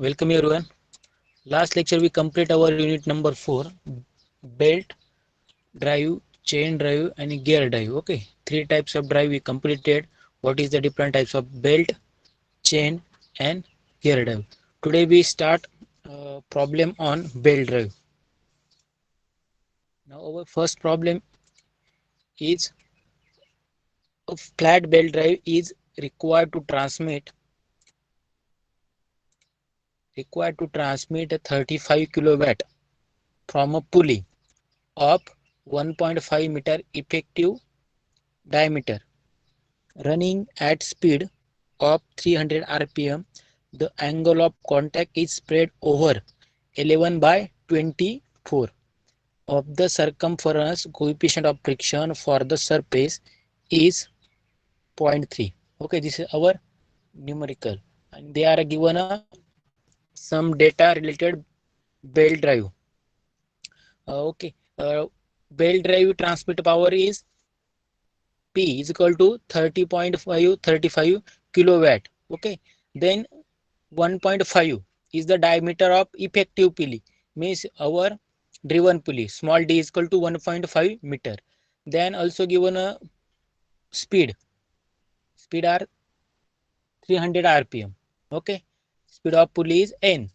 Welcome everyone. Last lecture we complete our unit number 4, belt drive, chain drive and gear drive. Okay, three types of drive we completed. What is the different types of belt, chain and gear drive? Today we start problem on belt drive. Now our first problem is a flat belt drive is required to transmit a 35 kilowatt from a pulley of 1.5 meter effective diameter running at speed of 300 rpm. The angle of contact is spread over 11 by 24 of the circumference. Coefficient of friction for the surface is zero point 0.3. Okay, this is our numerical and they are given some data related belt drive. Okay, belt drive transmit power is P is equal to 30.535 kilowatt. Okay, then 1.5 is the diameter of effective pulley, means our driven pulley. Small d is equal to 1.5 meter. Then also given a speed are 300 rpm. Okay, speed of pulley is n,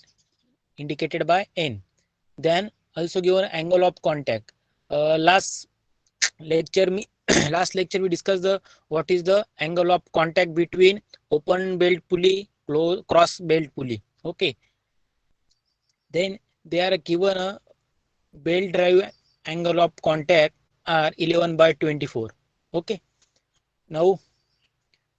indicated by n. Then also given angle of contact. Last lecture me last lecture we discussed the what is the angle of contact between open belt pulley, cross belt pulley. Okay, then they are given a belt drive angle of contact are 11 by 24. Okay, now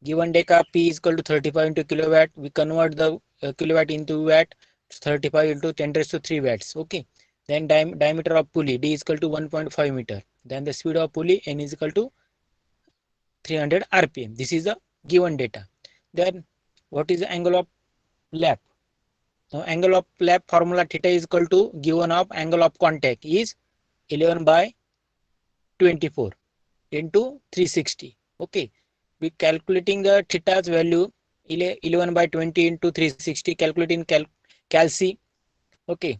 given data P is equal to 35 into kilowatt, we convert the kilowatt into watt. 35 into 10 raised to 3 watts. Okay, then diameter of pulley d is equal to 1.5 meter. Then the speed of pulley n is equal to 300 rpm. This is the given data. Then what is the angle of lap? Now angle of lap formula theta is equal to given of angle of contact is 11 by 24 into 360. Okay, we calculating the theta's value 11 by 20 into 360. Calculating calci. Okay,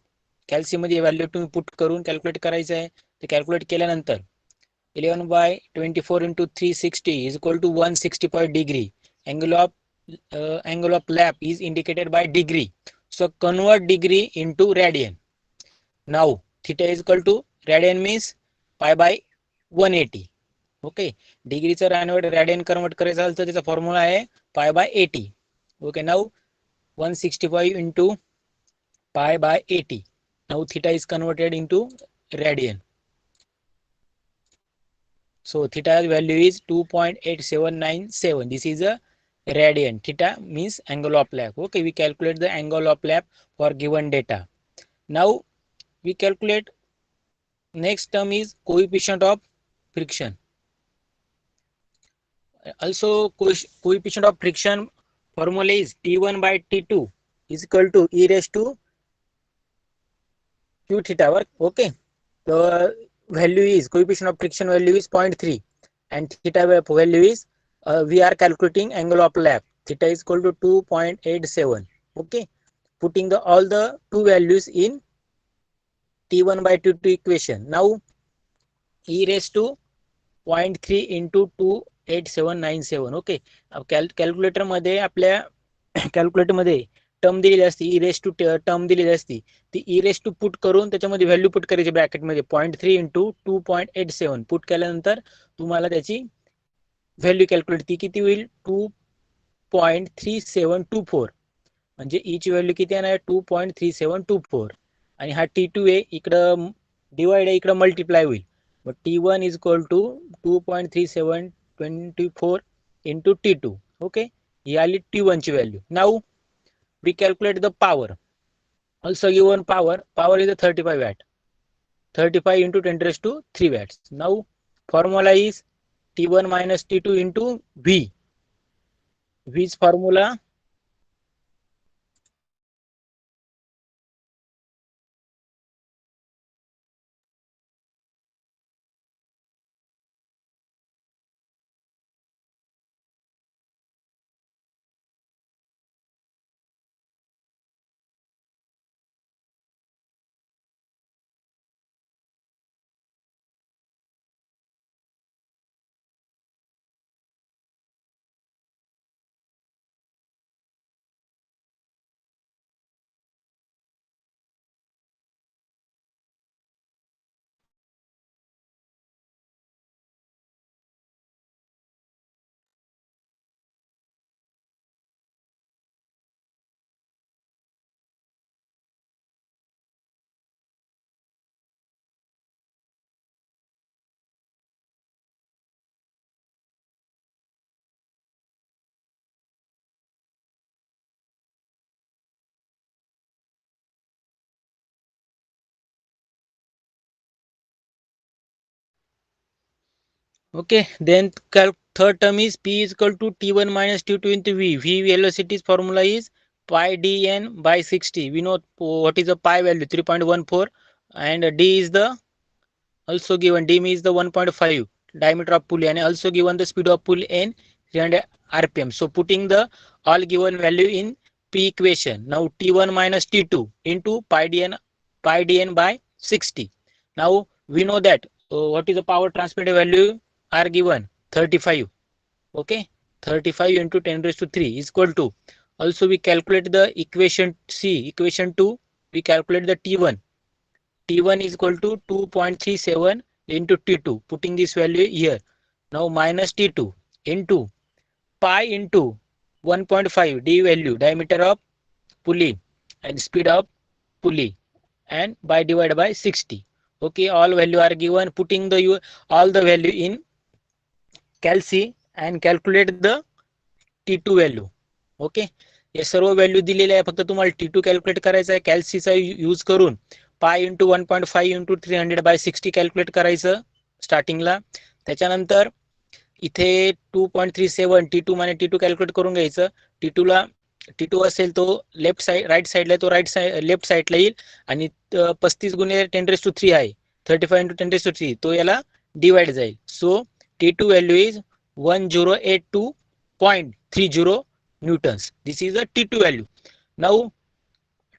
कॅल्सी मध्ये value तुम्ही put करून calculate करायचं आहे. ते calculate केल्यानंतर 11 by 24 into 360 is equal to 165 degree. Angle of lap is indicated by degree. So convert degree into radian. Now theta is equal to radian means pi by 180. Okay, डिग्रीचं radian convert करायचं असेल तर त्याचा formula आहे pi by 80. Okay, now 165 into pi by 80. Now theta is converted into radian. So theta value is 2.8797. This is a radian. Theta means angle of lap. Okay, we calculate the angle of lap for given data. Now we calculate next term is coefficient of friction. Also coefficient of friction formula is T1 by T2 is equal to e raised to q theta. Okay, the value is coefficient of friction value is 0.3 and theta value is we are calculating angle of lap. Theta is equal to 2.87. Okay, putting the all the two values in T1 by T2 equation. Now e raised to 0.3 into 28797. Okay, calculator मध्ये आपल्या calculator मध्ये term दिलेली असते, E raise to term दिलेली असते. ती E raise to put करून त्याच्यामध्ये व्हॅल्यू पुट करायची ब्रॅकेटमध्ये 0.3 इंटू 2.87 पुट केल्यानंतर तुम्हाला त्याची व्हॅल्यू कॅल्क्युलेट ती किती होईल 2.3724. म्हणजे ई ची व्हॅल्यू किती येणार 2.3724 आणि हा T2 आहे इकडं डिवाइड आहे इकडं मल्टिप्लाय होईल. But T1 is equal to 2.3724 into T2. Okay, ही आली T1 ची value. Now we calculate the power. Also given power is a 35 watt. 35 into 10 raised to 3 watts. Now formula is T1 minus T2 into V. V's formula Okay, then third term is P is equal to T1 minus T2 into V. V velocity's formula is pi dn by 60. We know what is the pi value, 3.14, and D is the also given, D is the 1.5 diameter of pulley, and also given the speed of pulley n 300 rpm. So putting the all given value in P equation. Now T1 minus T2 into pi dn by 60. Now we know that what is the power transmitted value are given 35. Okay, 35 into 10 raised to 3 is equal to, also we calculate the equation C, equation 2, we calculate the T1. T1 is equal to 2.37 into T2, putting this value here. Now minus T2 into pi into 1.5 D value, diameter of pulley and speed of pulley, and by divided by 60. Okay, all value are given, putting the all the value in calci and calculate the T2 value. Okay, हे सर्व value दिलेले आहे, फक्त तुम्हाला T2 calculate करायचं आहे. कॅल्सीचा use करून pi into 1.5 into 300 bye 60 calculate करायचं स्टार्टिंगला. त्याच्यानंतर इथे 2.37 T2 मायनस T2 कॅल्क्युलेट करून घ्यायचं. T2 असेल तो लेफ्ट साइड राईट साइडला, तो राईट साइड लेफ्ट साइडला येईल, आणि 35 गुणिले 10⁻³ आहे, 35 इंटू 10⁻³, तो याला डिवाइड जाईल. So T2 value is 1082.30 Newton's. This is a T2 value. Now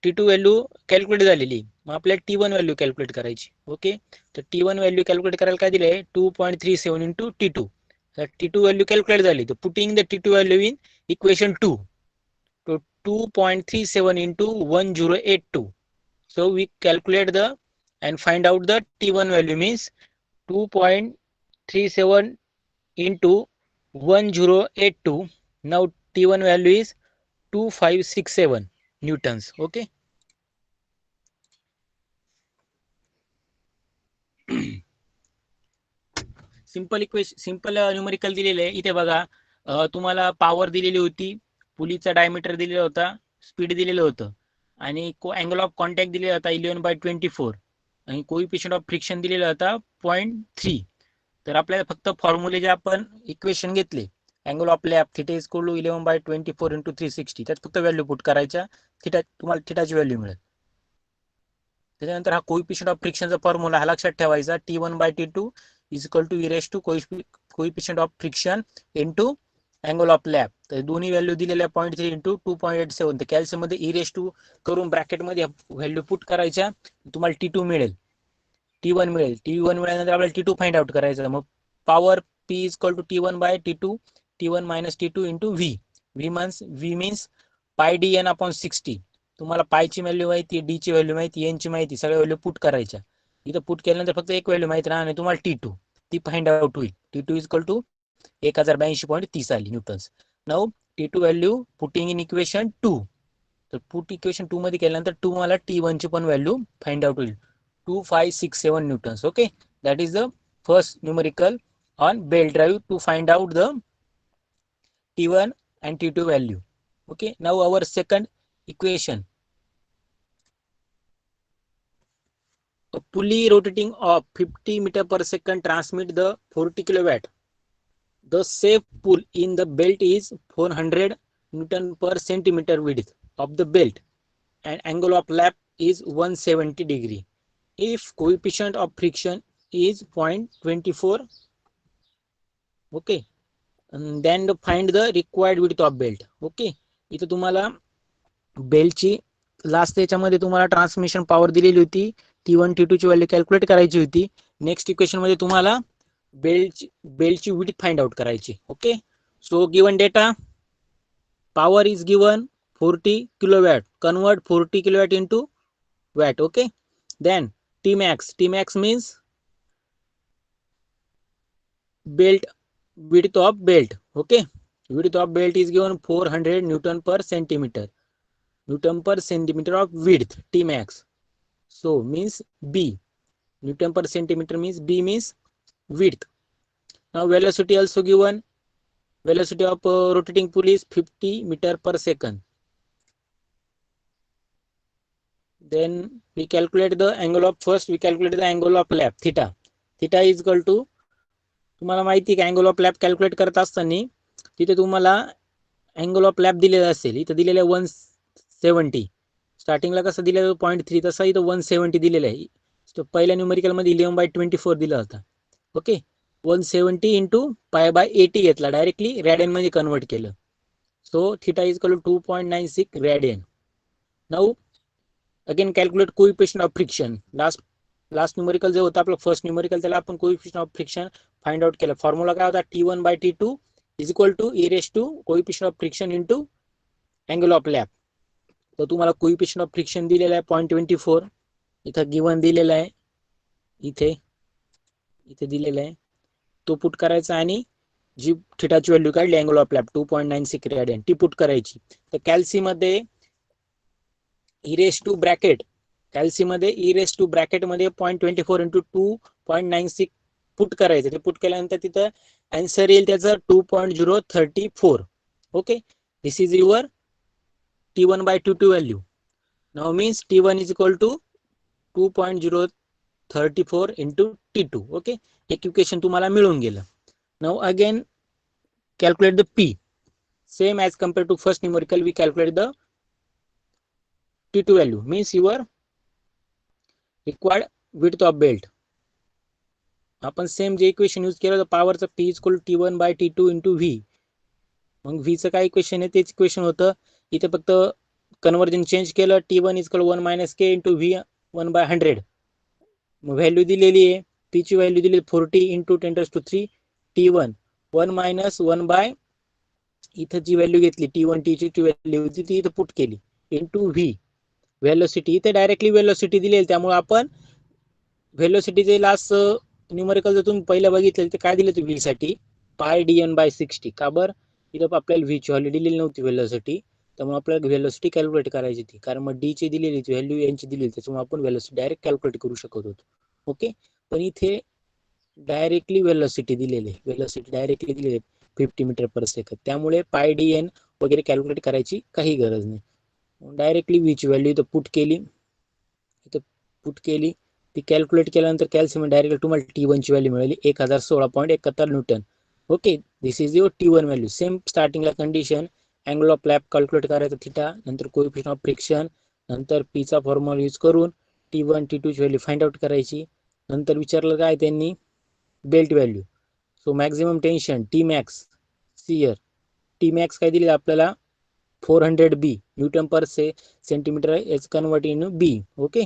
T2 value calculate झालेली, मग आपल्याला T1 व्हॅल्यू कॅल्क्युलेट करायची. ओके, तर T1 व्हॅल्यू कॅल्क्युलेट करायला काय दिले, 2.37 into T2. T2 value calculate झाली, तर putting the T2 value in equation 2, तो 2.37 into 1082. So we calculate the and find out the T1 value means 2.37 into 1082. Now T1 value is 2567 newtons. Okay. Simple equation, simple numerical दिलेले आहे. इथे बघा, तुम्हाला power दिलेली होती, पुलीचा डायमीटर दिलेला होता, स्पीड दिलेलं होतं, आणि अँगल ऑफ कॉन्टॅक्ट दिलेला होता 11/24, आणि कोइफिशियंट ऑफ फ्रिक्शन दिलेला होता 0.3. तर आपल्याला फक्त फॉर्म्युले जे आपण इक्वेशन घेतले, angle of lap theta is equal to 11/24 into 360, त्यात फक्त व्हॅल्यू पुट करायच्या, तुम्हाला थिटाची व्हॅल्यू मिळेल. त्याच्यानंतर हा कोइफिशियंट ऑफ फ्रिक्शनचा फॉर्म्युला हा लक्षात ठेवायचा, T1/T2 is equal to e raised to coefficient of friction into angle of lap. तर दोन्ही व्हॅल्यू दिलेल्या 0.3 इंटू 2.87. तर कॅल्शियम मध्ये e raised to करून ब्रॅकेटमध्ये व्हॅल्यू पुट करायच्या, तुम्हाला T2 मिळेल, T1 मिळेल. T1 मिळाल्यानंतर आपल्याला T2 फाइंड आउट करायचं. मग power P is equal to T1/T2, T1 minus T2 into V. V means pi dn upon 60. तुम्हाला पायची व्हॅल्यू माहिती, डी ची व्हॅल्यू माहिती, एन ची माहिती, सगळ्या व्हॅल्यू पुट करायच्या. इथं पुट केल्यानंतर फक्त एक व्हॅल्यू माहिती राहणार, तुम्हाला T2, ती फाइंड आउट होईल. T2 इज इक्वल टू 1082.30 आली Newton's. Now T2 value putting in equation 2. तर पुट इक्वेशन 2 मध्ये केल्यानंतर तुम्हाला T1 ची पण व्हॅल्यू फाइंड आउट होईल, 2567 newtons. Okay, that is the first numerical on belt drive to find out the T1 and T2 value. Okay, now our second equation, a pulley rotating of 50 meter per second transmit the 40 kilowatt. The safe pull in the belt is 400 newton per centimeter width of the belt, and angle of lap is 170 degree. If coefficient of friction is 0.24, okay, and then find the required width of belt. Okay, इथे तुम्हाला बेल्टची last त्याच्यामध्ये तुम्हाला transmission power दिलेली होती, T1 T2 ची value calculate करायची होती. Next equation मध्ये तुम्हाला बेल्टची विड्थ फाइंड आउट करायची. Okay, so given data, power is given 40 kilowatt, convert 40 kilowatt into watt. Okay, then Tmax means belt width of belt. Okay, width of belt is given 400 newton per centimeter of width, Tmax. So means B, newton per centimeter means B means width. Now velocity also given, velocity of rotating pulley is 50 meter per second. Then we calculate the angle of, first we calculate the angle of lap, theta. Theta is equal to तुम्हाला माहिती आहे की angle of lap calculate करत असताना तिथे तुम्हाला angle of lap दिलेला असेल, इथं दिलेलं आहे 170, स्टार्टिंगला कसं दिलेलं 0.3 तसा इथं 170 दिलेलं आहे. पहिल्या न्यूमेरिकलमध्ये 11/24 दिला होता. ओके, 170 इंटू पाय बाय 80 घेतला, डायरेक्टली रॅडियन मध्ये कन्वर्ट केलं. So theta is equal to 2.96 radian. Now again calculate coefficient of friction. Last numerical जे होतं आपलं फर्स्ट न्यूमेरिकल, त्याला आपण coefficient of friction find out केलं. फॉर्म्युला काय होता, T1/T2 is equal to e raise to coefficient of friction into angle of lap. तर तुम्हाला कोइफिशियंट ऑफ फ्रिक्शन दिलेला आहे 0.24, इथं गिवन दिलेला आहे, इथे दिलेला आहे, तो पुट करायचा आणि जी थिटाची व्हॅल्यू काढली अँगल ऑफ लॅप 2.96 रॅडियन ती पुट करायची. तर कॅल्सीमध्ये ई रेस टू ब्रॅकेट, कॅल्सीमध्ये ई रेस टू ब्रॅकेट मध्ये 0.24 इंटू 2.96 पुट करायचं. ते पुट केल्यानंतर तिथं आन्सर येईल त्याचं 2.034. Okay, this is your T1/T2 value. Now means T1 is equal to 2.034 into T2. Okay, एक इक्वेशन तुम्हाला मिळून गेलं. Now again calculate the P. Same as compared to first numerical, we calculate the T2 value, means your required width of belt. आपण same जे equation use केलं होतं पॉवरचं P is equal T1/T2 into V. मग व्हीचं काय equation आहे तेच equation होतं. इथे फक्त कन्वर्जन चेंज केलं, T1 is equal 1 - k into V 1/100. मग व्हॅल्यू दिलेली आहे, P ची व्हॅल्यू दिली 40 इंटू 10⁻³ T1 1 - 1 इथं जी व्हॅल्यू घेतली T1 ची ची व्हॅल्यू होती ती इथं पुट केली इंटू व्ही. व्हेलोसिटी इथे डायरेक्टली व्हेलोसिटी दिली, त्यामुळे आपण व्हेलोसिटीचे लास्ट न्यूमेरिकल जर तुम्ही पहिलं बघितलं तर काय दिलं होतं व्ही साठी πdn/60. का बरं, इथं आपल्याला व्ही ची व्हॅल्यू दिलेली नव्हती व्हेलोसिटी, त्यामुळे आपल्याला व्हेलोसिटी कॅल्क्युलेट करायची होती. कारण मग डी ची दिलेली व्हॅल्यू यांची दिलेली, त्याच्यामुळे आपण व्हेलोसिटी डायरेक्ट कॅल्क्युलेट करू शकत होतो. ओके, पण इथे डायरेक्टली व्हेलोसिटी दिलेली, व्हेलोसिटी डायरेक्टली दिलेली 50 मीटर पर सेकंद, त्यामुळे πdn वगैरे कॅल्क्युलेट करायची काही गरज नाही. डायरेक्टली व्ही ची व्हॅल्यू इथं पुट केली, ती कॅल्क्युलेट केल्यानंतर कॅल्शियम डायरेक्ट तुम्हाला T1 ची व्हॅल्यू मिळाली 1016.71 newton. Okay, this is your T1 value. Same स्टार्टिंगला condition, angle of lap calculate करायचा थिटा, नंतर कोएफिशियंट ऑफ फ्रिक्शन, नंतर P चा फॉर्म्युला यूज करून T1 T2 ची व्हॅल्यू फाइंड आउट करायची. नंतर विचारलं काय त्यांनी, belt value. So maximum tension T max सियर, T मॅक्स काय दिले आपल्याला 400 B newton per centimetre is convert in B. Okay,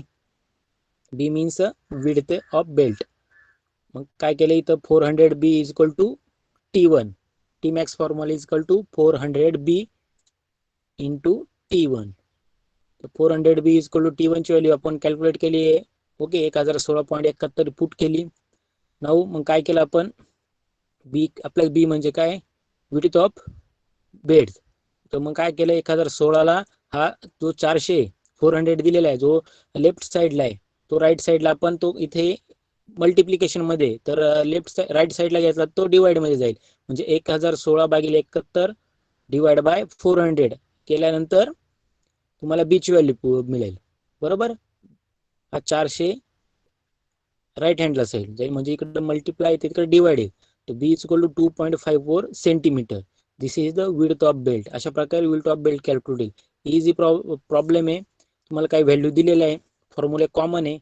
B means width of belt. मग काय केलं इथं 400 B is equal to T1, T max formula is equal to 400 B into T1. 400 B is equal to T1 ची value आपण calculate केली आहे. Okay, 1016.71 put केली. Now मग काय केलं आपण, बी आपल्याला बी म्हणजे काय, विड्थ ऑफ बेल्ट. तर मग काय केलं 1016ला हा जो 400 दिलेला आहे जो लेफ्ट साईडला आहे, तो राईट साईडला आपण तो इथे मल्टिप्लिकेशन मध्ये, तर लेफ्ट राईट साईडला घ्यायचा तो डिवाइड मध्ये जाईल, म्हणजे 1016/71 डिवाइड बाय 400 केल्यानंतर तुम्हाला बी ची व्हॅल्यू मिळेल. बरोबर, हा 400 राईट हँडला साईड जाईल, म्हणजे इकडे मल्टिप्लाय तिकडे डिवाइड आहे. तर B is equal to 2.54 centimetre. This is the width of belt. अशा प्रकारे width of belt calculate. Easy problem आहे. तुम्हाला काही व्हॅल्यू दिलेल्या आहे, फॉर्म्युले कॉमन आहे,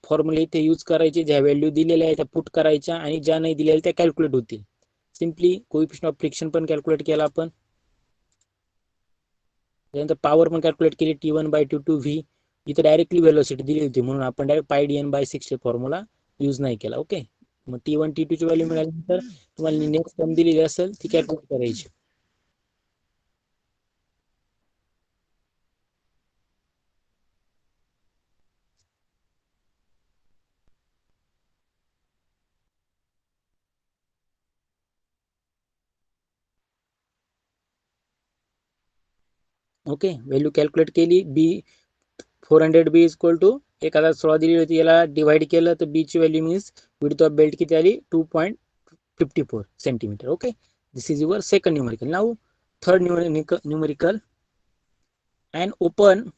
फॉर्म्युले इथे यूज करायचे, ज्या व्हॅल्यू दिलेल्या आहे त्या पुट करायच्या आणि ज्या नाही दिलेल्या त्या कॅल्क्युलेट होतील. सिम्पली कोएफिशियंट ऑफ फ्रिक्शन पण कॅल्क्युलेट केला आपण, त्यानंतर पॉवर पण कॅल्क्युलेट केली T1/T2 व्ही. इथे डायरेक्टली व्हेलोसिटी दिली होती म्हणून आपण डायरेक्ट πdn/60 फॉर्म्युला यूज नाही केला. ओके, मग T1 T2 ची व्हॅल्यू मिळाल्यानंतर तुम्हाला नेक्स्ट टर्म दिलेली असेल ती कॅल्क्युलेट करायची. ओके, व्हॅल्यू कॅल्क्युलेट केली, बी 400 B इज इक्वल टू 1016 दिली होती, याला डिवाइड केलं तर बी ची value means width of belt किती आली 2.54 centimetre. Okay, this is your second numerical. Now third numerical, and open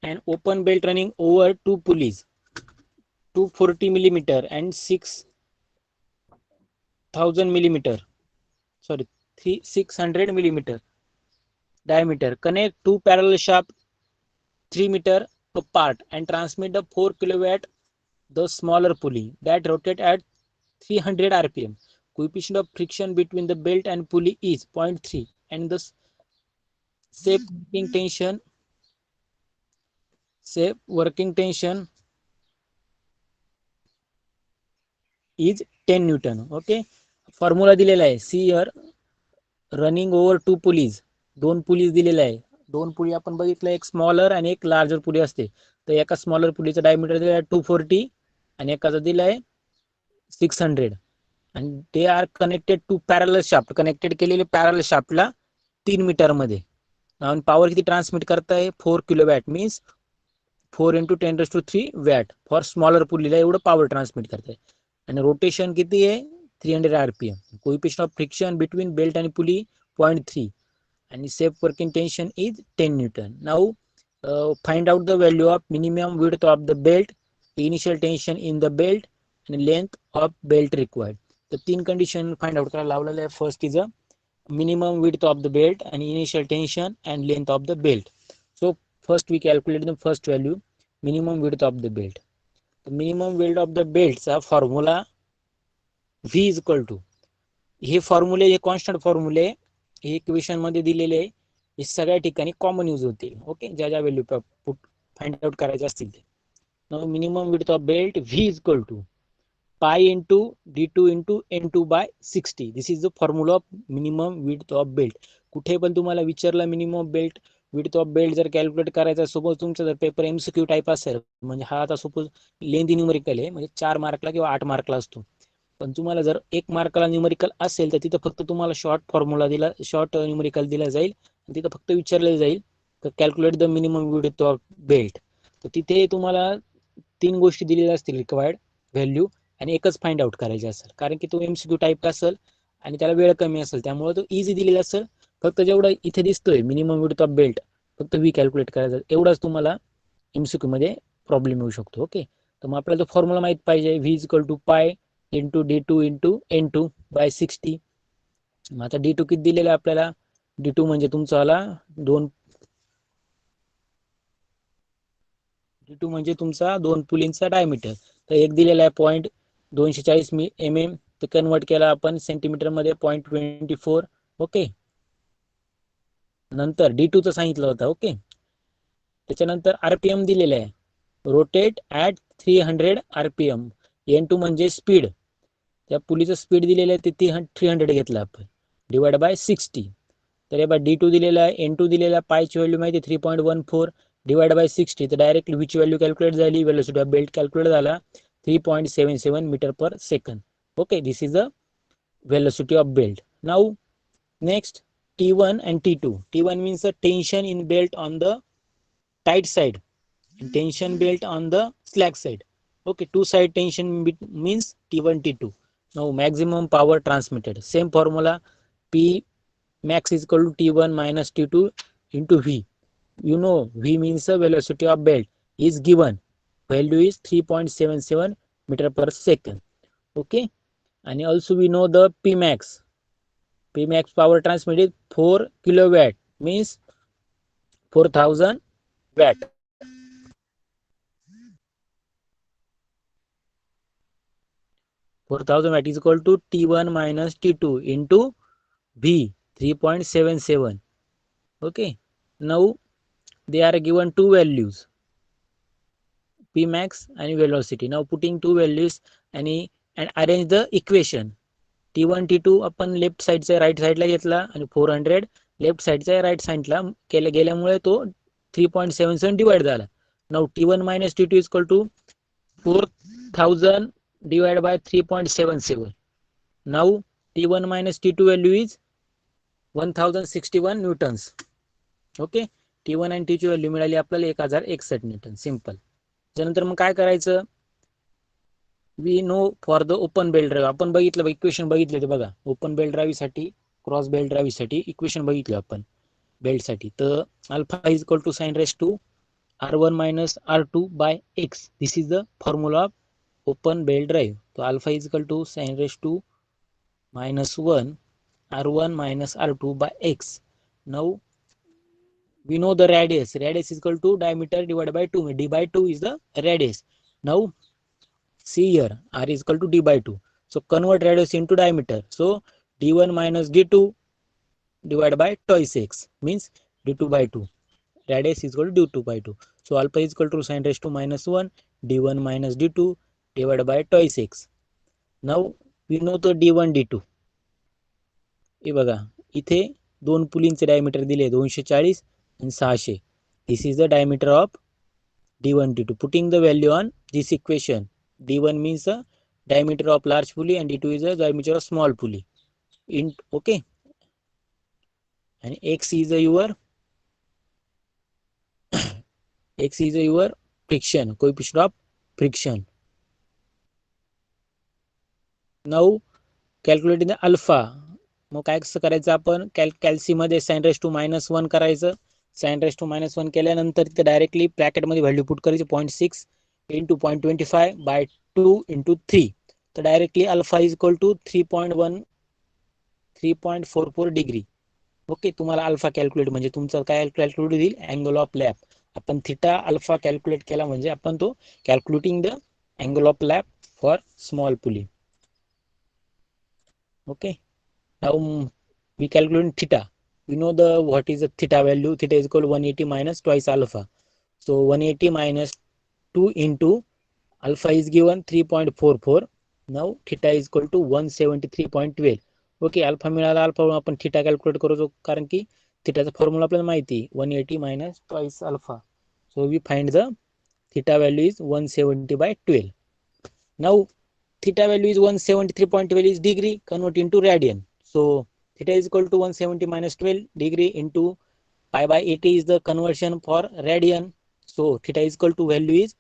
an open belt running over two pulleys, 240 millimeter and 6,000 millimeter, sorry, 600 millimeter diameter. Connect two parallel shaft 3 meter apart and transmit the 4 kilowatt the smaller pulley that rotate at 300 rpm. Coefficient of friction between the belt and pulley is 0.3 and the safe working tension is 10 Newton. Okay, formula दिलेला आहे. See here running over two pulleys, दोन pulleys दिलेले आहे. दोन pulley आपण बघितलं, एक smaller आणि एक लार्जर पुली असते. तर एका स्मॉलर पुलीचा डायमीटर दिला आहे 240 आणि एकाचा दिला आहे 600 आणि ते are connected to parallel shaft, connected केलेले पॅरलल शाफ्टला 3 मीटर मध्ये. आणि पॉवर किती ट्रान्समिट करताय 4 kilowatt, means 4 × 10⁻³ watt for smaller पुलीला एवढं पॉवर ट्रान्समिट करताय. आणि रोटेशन किती आहे 300 rpm. Coefficient of friction between belt आणि pulley 0.3 and safe working tension is 10 Newton. Now find out the value of minimum width of the belt, initial tension in the belt and length of belt required. तर तीन condition find out करायला लावलेलं आहे. First is a minimum width of the belt and initial tension and length of the belt. So first we calculate the first value, minimum width of the belt. The minimum width of the belt चा formula V is equal to, हे फॉर्म्युले, हे constant फॉर्म्युले हे equation मध्ये दिलेले आहे. हे सगळ्या ठिकाणी कॉमन यूज होतील. ओके, ज्या ज्या व्हॅल्यू फाइंड आउट करायचे असतील ते. Now minimum width of belt V is equal to pi into d2 into n2 by 60. This is the formula of minimum width of belt. कुठे पण तुम्हाला विचारलं minimum belt width of belt जर calculate करायचा, suppose तुमचा जर paper MCQ type असेल, म्हणजे हा आता सपोज लेंदी न्यूमेरिकल आहे, म्हणजे 4 मार्कला किंवा 8 मार्कला असतो. पण तुम्हाला जर 1 मार्काला न्यूमेरिकल असेल तर तिथं फक्त तुम्हाला शॉर्ट फॉर्म्युला दिला, शॉर्ट न्यूमेरिकल दिला जाईल. तिथं फक्त विचारलं जाईल तर calculate the minimum width of belt. तर तिथे तुम्हाला 3 गोष्टी दिलेल्या असतील रिक्वायर्ड व्हॅल्यू, आणि एकच फाइंड आउट करायचे असेल, कारण की तो MCQ टाईप असेल आणि त्याला वेळ कमी असेल, त्यामुळे तो इझी दिलेला असेल. फक्त जेवढा इथे दिसतोय मिनिमम विड्थ ऑफ बेल्ट फक्त V कॅल्क्युलेट करायचा, एवढाच तुम्हाला MCQ मध्ये प्रॉब्लेम येऊ शकतो. ओके, तर मग आपल्याला तो फॉर्म्युला माहित पाहिजे. V is equal to pi into d2 into n2 by 60. मग आता d2 किती दिलेला आहे आपल्याला, d2 म्हणजे तुमचा आला d2 म्हणजे तुमचा 2 पुलींचा डायमीटर. तर एक दिलेला आहे 0.240 mm, तर कन्वर्ट केला आपण सेंटीमीटर मध्ये 0.24. ओके, नंतर d2 चं सांगितलं होतं. ओके, त्याच्यानंतर RPM दिलेलं आहे, रोटेट ऍट 300 rpm. n2 म्हणजे स्पीड, त्या पुलीचं स्पीड दिलेलं आहे ते 300 घेतलं आपण, डिवाइड बाय 60. तर हे बघा d2 दिलेला आहे, n2 दिलेला आहे, पायची व्हॅल्यू माहिती 3.14 डिवाइड बाय 60. तर डायरेक्टली व्हीची व्हॅल्यू कॅल्क्युलेट झाली, वेलोसिटी ऑफ बेल्ट कॅल्क्युलेट झाला 3.77 metre per second. Okay, this is the velocity of belt. Now next T1 and T2. T1 means the tension in belt on the tight side and tension belt on the slack side. Okay, two side tension means T1 T2. Now maximum power transmitted, same formula, P max is equal to T1 minus T2 into V. You know V means the velocity of belt is given, value is 3.77 meter per second. Okay, and also we know the P max power transmitted 4 kilowatt, means 4000 watt. 4000 watt is equal to T1 minus T2 into V 3.77. Okay, now they are given two values, P max and velocity. Now putting two values and arrange the equation. T1 T2 आपण left साइडचा right साइडला घेतला आणि 400 left साइडचा right साइडला गेल्यामुळे तो 3.77 divide झाला. Now T1 minus T2 is equal to 4000 divided by 3.77. Now T1 minus T2 value is 1061 Newton's. Okay, T1 आणि T2 value मिळाली आपल्याला 1061 न्यूटन. सिंपल. त्यानंतर मग काय करायचं, we know for the open belt drive आपण बघितलं, इक्वेशन बघितले ते बघा. ओपन बेल्ट ड्राईव्ह साठी, क्रॉस बेल्ट ड्राईव्ह साठी इक्वेशन बघितलं आपण बेल्ट साठी. तर alpha is equal to sine raise to R1 minus R2 by X. This is the formula of open belt drive. So alpha is equal to sin raised to minus 1 R1 minus R2 by X. Now we know the radius. Radius is equal to diameter divided by 2. D by 2 is the radius. Now see here, R is equal to D by 2. So convert radius into diameter. So D1 minus D2 divided by twice X means D2 by 2. Radius is equal to D2 by 2. So alpha is equal to sin raised to minus 1 D1 minus D2 divided by twice X. Now we know the D1 D2. हे बघा इथे दोन पुलींचे diameter दिले 240 and 600. This is the diameter of D1 D2. Putting the value on this equation, D1 means the diameter of large pulley and D2 is the diameter of small pulley. Okay, and X is your friction, coefficient of friction. Now calculating the alpha. मग काय कसं करायचं आपण कॅल्सी मध्ये sin raised to minus 1 करायचं. sin raised to minus 1 केल्यानंतर तिथे directly bracket मध्ये व्हॅल्यू पुट करायची 0.6 into 0.25 by 2 into 3. तर directly alpha is equal to 3.44 degree. Okay, तुम्हाला अल्फा कॅल्क्युलेट म्हणजे तुमचं काय कॅल्क्युलेट होईल अँगल ऑफ लॅप. आपण थिटा अल्फा कॅल्क्युलेट केला म्हणजे आपण तो calculating the angle of lap for small pulley. Okay, now we calculate theta. We know the what is the theta value. Theta is equal to 180 minus twice alpha. So 180 minus 2 into alpha is given 3.44. Now theta is equal to 173.12. Okay, alpha मिळाला. alpha आपण theta calculate करू कारण की thetaचा formula आपल्याला माहिती 180 minus twice alpha. So we find the theta value is 170/12. Now theta value is 173.12 is degree, convert into radian. So theta is equal to 170 minus 12 degree into pi by 80 is the conversion for radian. So theta is equal to value is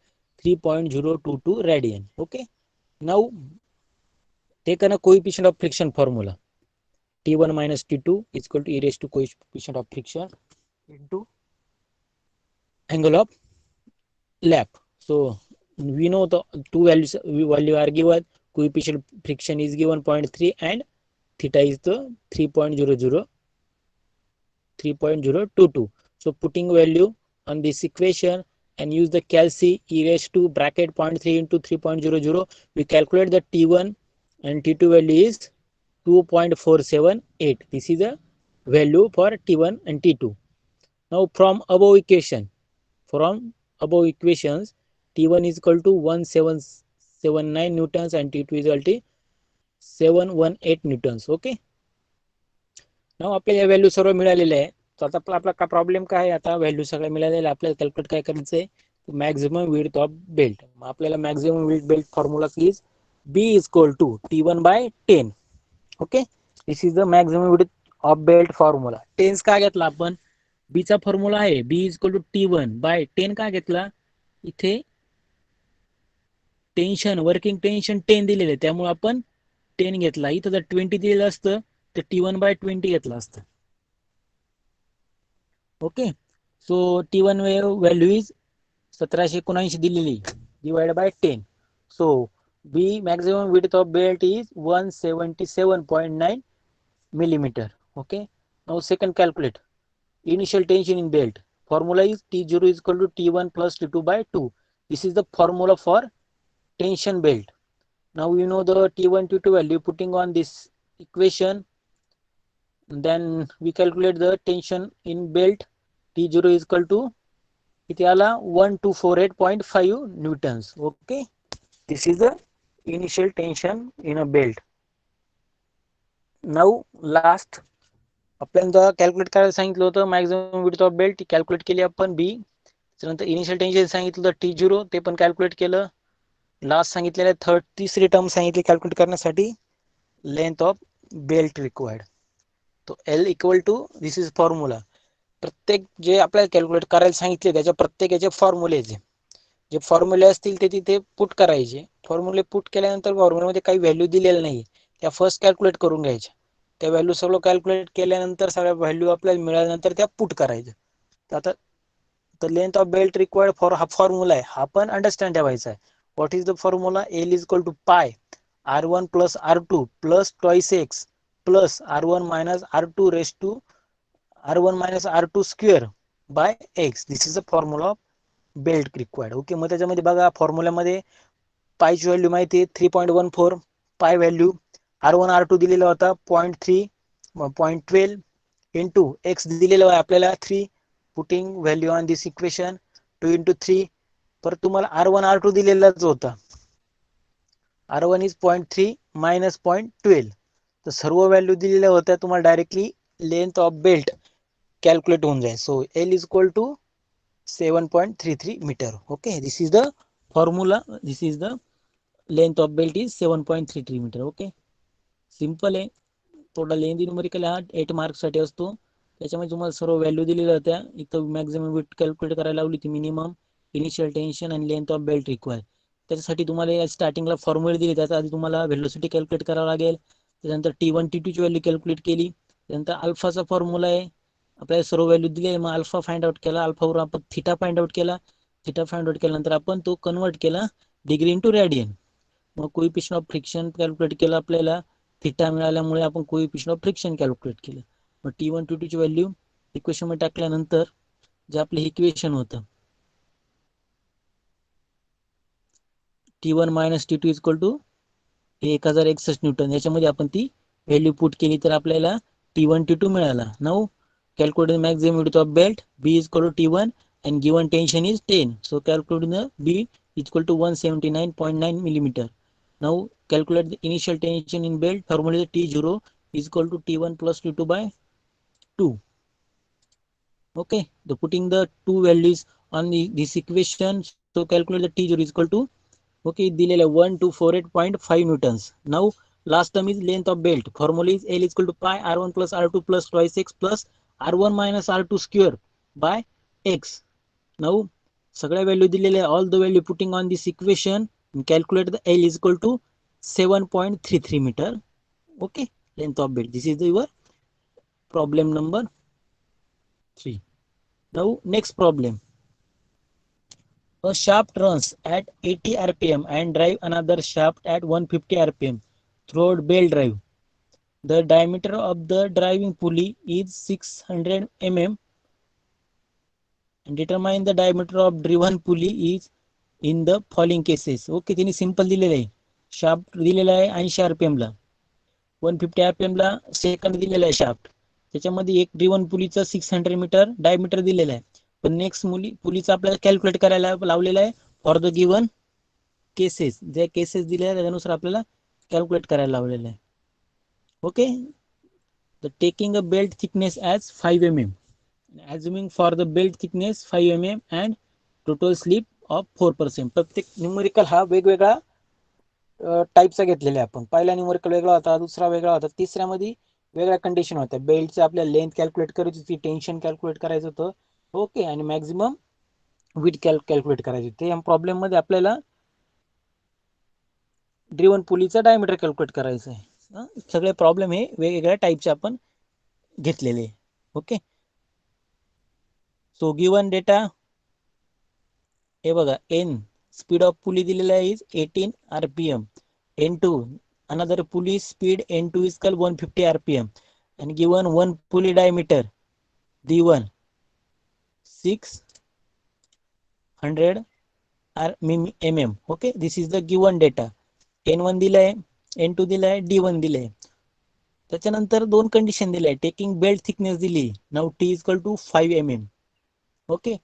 3.022 radian. Okay, now take a coefficient of friction formula. T1 minus T2 is equal to e raised to coefficient of friction into angle of lap. So we know the two values are given. Coefficient friction is given 0.3 and theta is the 3.022. So putting value on this equation and use the calci e raised to bracket 0.3 into 3.00, we calculate the T1 and T2 value is 2.478. This is the value for T1 and T2. Now from above equations, T1 is equal to 1779 newtons and T2 is equal to 718 newtons. Okay, now आपल्याला value सर्व मिळालेले आहे. तर आता आपला काय problem काय आहे, आता व्हॅल्यू सगळ्या मिळालेल्या आपल्याला कॅल्क्युलेट काय करायचं आहे, मॅक्झिमम विड्थ ऑफ बेल्ट. मग आपल्याला maximum width belt formula is B is equal to T1 by 10. Okay, this is the maximum width of belt formula. 10 का घेतला आपण, B चा फॉर्म्युला आहे B is equal to T1 by 10 का घेतला, इथे टेन्शन वर्किंग टेन्शन 10 दिलेले त्यामुळे आपण 10 घेतला. इथं जर 20 दिलेलं असतं तर T1 by 20 घेतलं असतं. Okay, so T1 value is 1779 दिलेली divide by 10. So B maximum width of belt is 177.9 millimeter. Okay, now second calculate initial tension in belt. Formula is T0 is equal to T1 plus T2 by 2. This is the formula for tension belt. Now you know the T1 T2 value, putting on this equation, then we calculate the tension in belt. T0 is equal to इथे आला 1248.5 newtons. Okay, this is the initial tension in a belt. Now last आपल्याला calculate करायला सांगितलं होतं maximum width of belt, calculate केली आपण B. त्यानंतर initial tension सांगितलं T0 ते पण कॅल्क्युलेट केलं. लास्ट सांगितलेलं तिसरी टर्म सांगितली कॅल्क्युलेट करण्यासाठी लेंथ ऑफ बेल्ट रिक्वायर्ड. तो L equal to this is formula. प्रत्येक जे आपल्याला कॅल्क्युलेट करायला सांगितले त्याच्या प्रत्येकाचे फॉर्म्युले जे फॉर्म्युले असतील ते तिथे पुट करायचे. फॉर्म्युले पुट केल्यानंतर फॉर्म्युल्यामध्ये काही व्हॅल्यू दिलेल्या नाही त्या फर्स्ट कॅल्क्युलेट करून घ्यायच्या. त्या व्हॅल्यू सगळं कॅल्क्युलेट केल्यानंतर सगळ्या व्हॅल्यू आपल्याला मिळाल्यानंतर त्या पुट करायच्या. आता the length of belt required for हा फॉर्म्युला आहे, हा पण अंडरस्टँड ठेवायचा आहे. What is the formula? L is equal to pi R1 plus R2 plus twice X plus R1 minus R2 raise to R1 minus R2 square by X. This is the formula of belt required. Okay, मग त्याच्यामध्ये बघा फॉर्म्युल्यामध्ये पायची value माहिती आहे 3.14, पाय value R1 R2 दिलेला होता 0.3 0.12 into X दिलेला आहे आपल्याला 3, putting value on this equation 2 into 3. परत तुम्हाला R1 R2 दिलेलाच होता, R1 इज 0.3 मायनस 0.12. तर सर्व व्हॅल्यू दिलेल्या होत्या, तुम्हाला directly length of belt calculate होऊन जाईल. So L is equal to 7.33 metre. Okay, this is the formula, this is the length of belt is 7.33 metre. Okay, simple आहे. थोडा लेंथी न्यूमेरिकल हा 8 मार्क्ससाठी असतो. त्याच्यामध्ये तुम्हाला सर्व व्हॅल्यू दिलेल्या होत्या. इथं मॅक्झिमम विड्थ कॅल्क्युलेट करायला लावली ती, मिनिमम, इनिशियल टेन्शन आणि लेंथ ऑफ बेल्ट रिक्वायर. त्याच्यासाठी तुम्हाला स्टार्टिंगला फॉर्म्युला दिली, त्याचा आधी तुम्हाला व्हेलोसिटी कॅल्क्युलेट करावं लागेल. त्याच्यानंतर T1 T2 ची व्हॅल्यू कॅल्क्युलेट केली. त्यानंतर अल्फाचा फॉर्म्युला आहे, आपल्याला सर्व व्हॅल्यू दिली, मग अल्फा फाइंड आउट केला, अल्फावर आपण थिटा फाइंड आउट केला, थिटा फाइंड आउट केल्यानंतर आपण तो कन्वर्ट केला डिग्री इंटू रॅडियन. मग कोइफिशियंट ऑफ फ्रिक्शन कॅल्क्युलेट केलं, आपल्याला थिटा मिळाल्यामुळे आपण कोइफिशियंट ऑफ फ्रिक्शन कॅल्क्युलेट केलं. मग T1 T2 ची व्हॅल्यू इक्वेशन मध्ये टाकल्यानंतर जे आपलं इक्वेशन होतं T1 minus T2 equal to 1061 Newton, याच्यामध्ये आपण ती व्हॅल्यू पुट केली तर आपल्याला T1 T2 मिळाला. Now calculate maximum width of belt, B is equal to T1 and given tension is 10. So calculate the B is equal to 179.9 millimeter. Now calculate the initial tension in belt. Formula is T0 is equal to T1 plus T2 by 2. Okay, the putting the two values on this equation. So calculate the T0 is equal to, okay, दिलेलं 1248.5 newtons. Now last term is length of belt. Formula is L is equal to pi R1 plus R2 plus twice X plus R1 minus R2 square by X. Now सगळ्या value दिलेल्या, all the value putting on this equation and calculate the L is equal to 7.33 meter. Okay, length of belt. This is your problem number 3. Now next problem. A shaft runs at 80 rpm and drive another shaft at 150 rpm through belt drive. The diameter of the driving pulley is 600 mm and determine the diameter of driven pulley is in the following cases. Okay, तिने simple दिलेलं आहे, shaft दिलेला आहे 80 rpm ला, 150 rpm ला second दिलेला आहे shaft. त्याच्यामध्ये एक ड्रिव्हन पुलीचा 600 मीटर डायमीटर दिलेला आहे. पण नेक्स्ट पुलीचा आपल्याला कॅल्क्युलेट करायला लावलेला आहे फॉर द गिवन केसेस. जे केसेस दिले आहे त्यानुसार आपल्याला कॅल्क्युलेट करायला लावलेलं आहे. Okay, the taking a belt thickness as 5 mm, assuming for the belt thickness 5 mm and total slip of 4%. प्रत्येक न्यूमेरिकल हा वेगवेगळा टाईपचा घेतलेला आहे आपण. पहिला न्यूमेरिकल वेगळा होता, दुसरा वेगळा होता, तिसऱ्यामध्ये वेगळ्या कंडिशन होत्या. बेल्टचं आपल्याला लेंथ कॅल्क्युलेट करायची होती, टेन्शन कॅल्क्युलेट करायचं होतं, ओके, आणि मॅक्झिमम विथ कॅल्क्युलेट करायची होती. या प्रॉब्लेम मध्ये आपल्याला ड्रिव्हन पुलीचा डायमीटर कॅल्क्युलेट करायचं आहे. सगळे प्रॉब्लेम हे वेगवेगळ्या टाईपचे आपण घेतलेले. ओके, सो गिवन डेटा हे बघा, एन स्पीड ऑफ पुली दिलेला आहे is 18 rpm. N2 another pulley speed N2 is equal 150 rpm and given one pulley diameter D1 600 mm. Okay, this is the given data. N1 दिलाय, N2 दिलाय, D1 दिलाय. त्याच्यानंतर दोन condition दिले, taking belt thickness दिली, now T equal to 5 mm. Okay,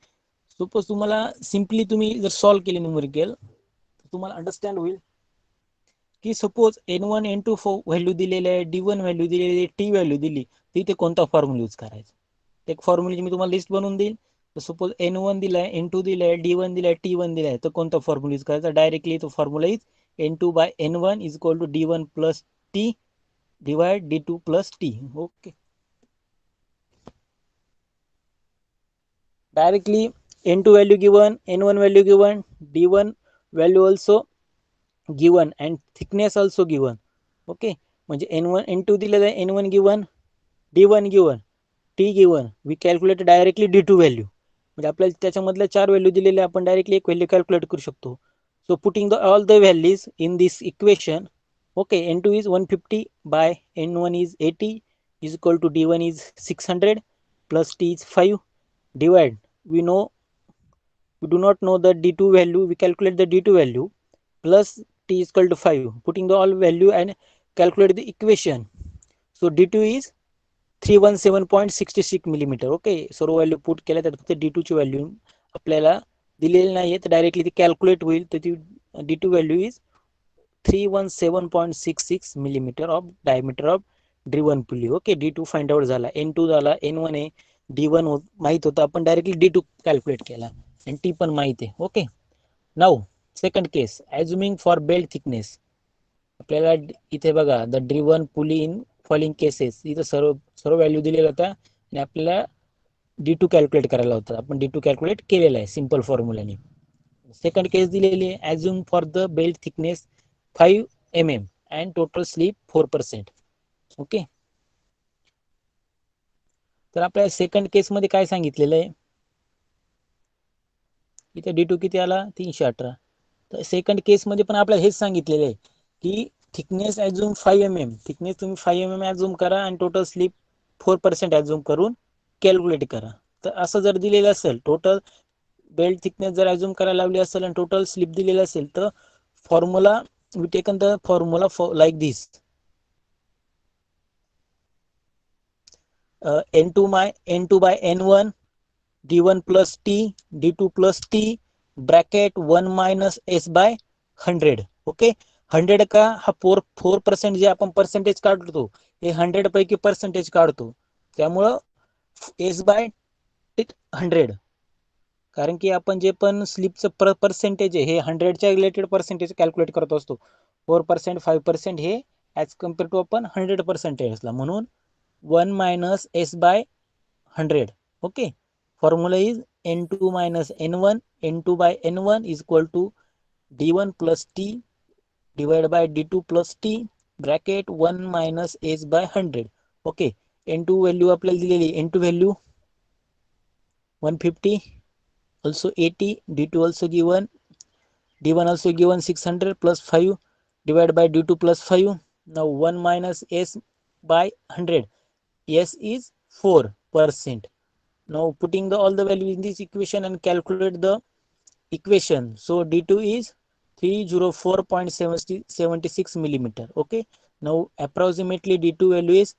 suppose तुम्हाला simply तुम्ही जर सॉल्व केले न्यूमेरिकल तर तुम्हाला अंडरस्टँड होईल की सपोज N1 N2 व्हॅल्यू दिलेले आहे, D1 व्हॅल्यू दिलेली आहे, T व्हॅल्यू दिली, तिथे कोणता फॉर्म्युला यूज करायचा. एक फॉर्म्युलाची मी तुम्हाला लिस्ट बनवून देईल. तर सपोज N1 दिलाय, N2 दिलाय, D1 दिलाय, T1 दिलाय, तर कोणता फॉर्म्युला यूज करायचा. डायरेक्टली तो formula is N2 by N1 is equal to D1 plus T divide D2 plus T. Okay, directly N2 value given, N1 value given, D1 value also given and thickness also given. Okay, म्हणजे N1 N2 दिलेलं आहे, N1 given, D1 given, T given. We calculate directly D2 value म्हणजे आपल्याला त्याच्यामधल्या 4 value दिलेल्या आपण directly एक value calculate करू शकतो. So putting all the values in this equation, okay, n2 is 150 by n1 is 80 is equal to d1 is 600 plus t is 5 divide, we do not know the d2 value, we calculate the d2 value plus t is equal to 5, putting the all value and calculate the equation. So d2 is 317.66 millimeter. Okay, सर्व value put केल्या तर फक्त d2 ची value आपल्याला दिलेली नाहीये, तर directly ती कॅल्क्युलेट होईल. तर ती d2 value is 317.66 millimeter of diameter of driven pulley. Okay, d2 find out झाला, n2 झाला, n1 आहे, d1 माहित होतं, आपण डायरेक्टली d2 कॅल्क्युलेट केला आणि t पण माहित आहे. Okay, now second case, assuming for belt thickness. आपल्याला इथे बघा, the driven pulley in following cases, इथं सर्व सर्व व्हॅल्यू दिलेला होता आणि आपल्याला d2 कॅल्क्युलेट करायला होता. आपण d2 कॅल्क्युलेट केलेला आहे सिंपल फॉर्म्युलाने. सेकंड केस दिलेली आहे, assume for the belt thickness 5 mm and total slip 4%. Okay, तर आपल्या सेकंड केस मध्ये काय सांगितलेलं आहे, इथे d2 किती आला, 318. तर सेकंड केस मध्ये पण आपल्याला हेच सांगितलेलं आहे की थिकनेस ॲज्युम 5 mm, थिकनेस तुम्ही 5 mm ॲज्युम करा आणि टोटल स्लिप 4% ॲज्युम करून कॅल्क्युलेट करा. तर असं जर दिलेलं असेल, टोटल बेल्ट थिकनेस जर ॲज्युम करायला लावली असेल आणि टोटल स्लिप दिलेलं असेल, तर formula we taken the formula for like this, n2 by n1 d1 plus t d2 plus t bracket 1 minus s by 100. Okay, 100 का हा 4% जे आपण पर्सेंटेज काढतो, हे 100 पैकी पर्सेंटेज काढतो, त्यामुळं s by 100, कारण की आपण जे पण स्लिपचं पर्सेंटेज आहे हे 100च्या रिलेटेड पर्सेंटेज कॅल्क्युलेट करत असतो. 4% 5% हे ॲज कम्पेअर टू आपण 100% म्हणून 1 minus s by 100. Okay, formula is n2 minus n1, n2 by n1 is equal to d1 plus t divided by d2 plus t bracket 1 minus s by 100. Okay, n2 value आपल्याला दिलेली, n2 value 150, also 80, d2 also given, d1 also given 600 plus 5 divided by d2 plus 5. Now 1 minus s by 100, s is 4%. Now putting all the value in this equation and calculate the equation. So d2 is 304.76 millimeter. Okay, now approximately d2 value is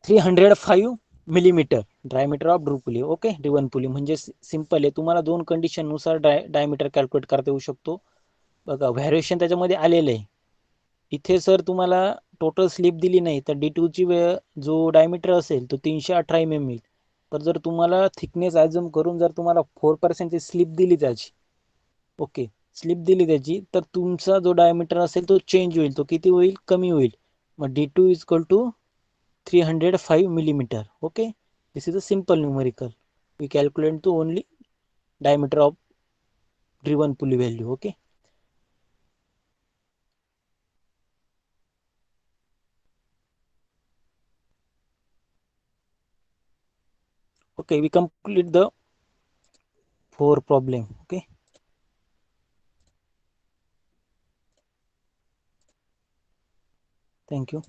305 millimetre diameter of Drew pulley. Okay, driven pulley म्हणजे simple आहे, तुम्हाला दोन condition नुसार diameter calculate करता येऊ शकतो. बघा, variation त्याच्यामध्ये आलेलं आहे. इथे सर तुम्हाला टोटल स्लिप दिली नाही, तर d2 ची जो डायमीटर असेल तो 318 mm येईल. तर जर तुम्हाला थिकनेस ॲज्युम करून जर तुम्हाला 4% स्लिप दिली त्याची, ओके, स्लिप दिली त्याची, तर तुमचा जो डायमीटर असेल तो चेंज होईल, तो किती होईल, कमी होईल. मग d2 is equal to 305 millimeter. Okay, this is a simple numerical, we calculate the only diameter of driven pulley value. Okay, okay, we complete the 4 problem. Okay, thank you.